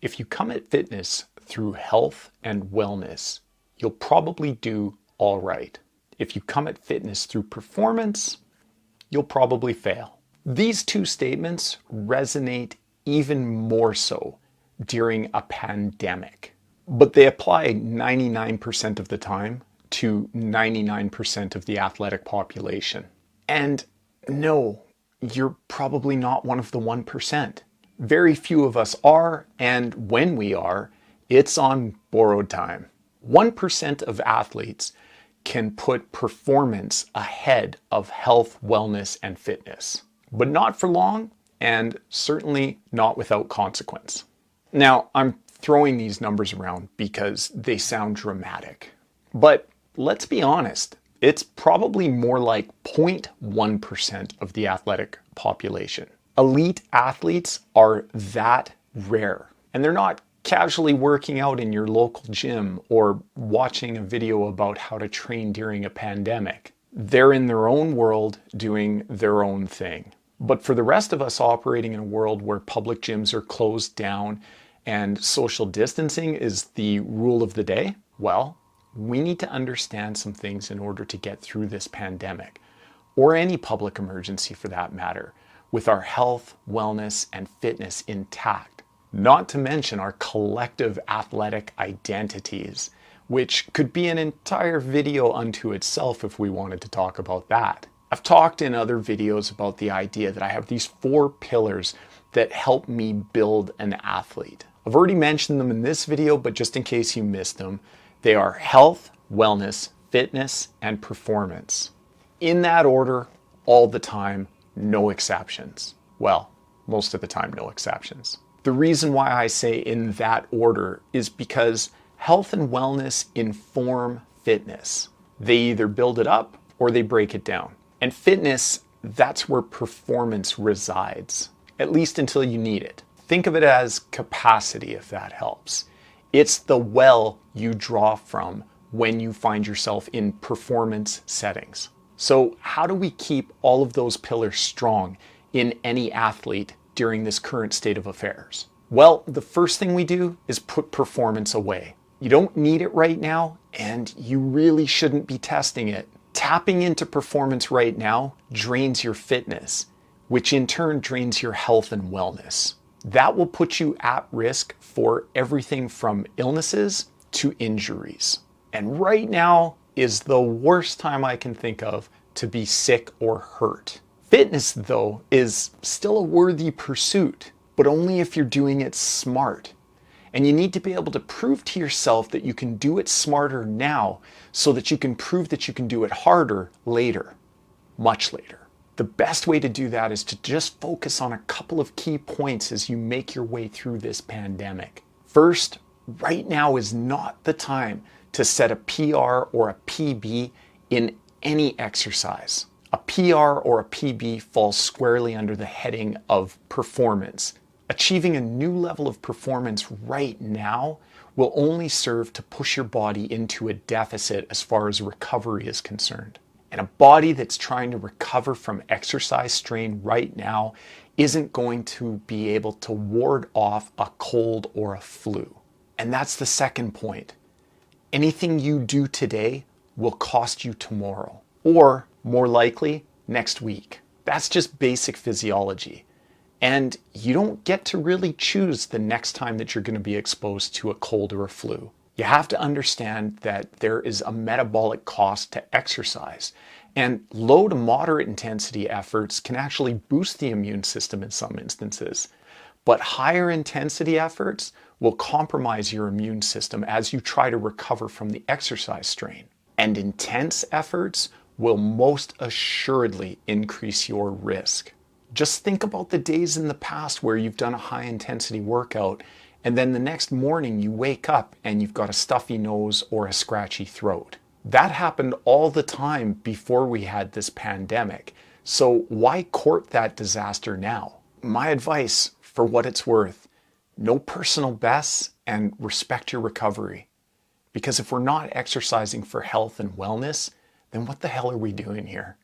If you come at fitness through health and wellness, you'll probably do all right. If you come at fitness through performance, you'll probably fail. These two statements resonate even more so during a pandemic, but they apply 99% of the time to 99% of the athletic population. And no, you're probably not one of the 1%. Very few of us are, and when we are, it's on borrowed time. 1% of athletes can put performance ahead of health, wellness, and fitness, but not for long, and certainly not without consequence. Now, I'm throwing these numbers around because they sound dramatic, but let's be honest, it's probably more like 0.1% of the athletic population. Elite athletes are that rare, and they're not casually working out in your local gym or watching a video about how to train during a pandemic. They're in their own world doing their own thing. But for the rest of us operating in a world where public gyms are closed down and social distancing is the rule of the day, well, we need to understand some things in order to get through this pandemic, or any public emergency for that matter, with our health, wellness, and fitness intact. Not to mention our collective athletic identities, which could be an entire video unto itself if we wanted to talk about that. I've talked in other videos about the idea that I have these 4 pillars that help me build an athlete. I've already mentioned them in this video, but just in case you missed them, they are health, wellness, fitness, and performance. In that order, all the time, no exceptions. Well, most of the time, no exceptions. The reason why I say in that order is because health and wellness inform fitness. They either build it up or they break it down. And fitness, that's where performance resides, at least until you need it. Think of it as capacity, if that helps. It's the well you draw from when you find yourself in performance settings. So how do we keep all of those pillars strong in any athlete during this current state of affairs? Well, the first thing we do is put performance away. You don't need it right now, and you really shouldn't be testing it. Tapping into performance right now drains your fitness, which in turn drains your health and wellness. That will put you at risk for everything from illnesses to injuries. And right now is the worst time I can think of to be sick or hurt. Fitness, though, is still a worthy pursuit, but only if you're doing it smart. And you need to be able to prove to yourself that you can do it smarter now so that you can prove that you can do it harder later, much later. The best way to do that is to just focus on a couple of key points as you make your way through this pandemic. First, right now is not the time to set a PR or a PB in any exercise. A PR or a PB falls squarely under the heading of performance. Achieving a new level of performance right now will only serve to push your body into a deficit as far as recovery is concerned. And a body that's trying to recover from exercise strain right now isn't going to be able to ward off a cold or a flu. And that's the second point. Anything you do today will cost you tomorrow, or more likely, next week. That's just basic physiology. And you don't get to really choose the next time that you're going to be exposed to a cold or a flu. You have to understand that there is a metabolic cost to exercise, and low to moderate intensity efforts can actually boost the immune system in some instances. But higher intensity efforts will compromise your immune system as you try to recover from the exercise strain. And intense efforts will most assuredly increase your risk. Just think about the days in the past where you've done a high intensity workout and then the next morning you wake up and you've got a stuffy nose or a scratchy throat. That happened all the time before we had this pandemic. So why court that disaster now? My advice, for what it's worth, know personal bests and respect your recovery. Because if we're not exercising for health and wellness, then what the hell are we doing here?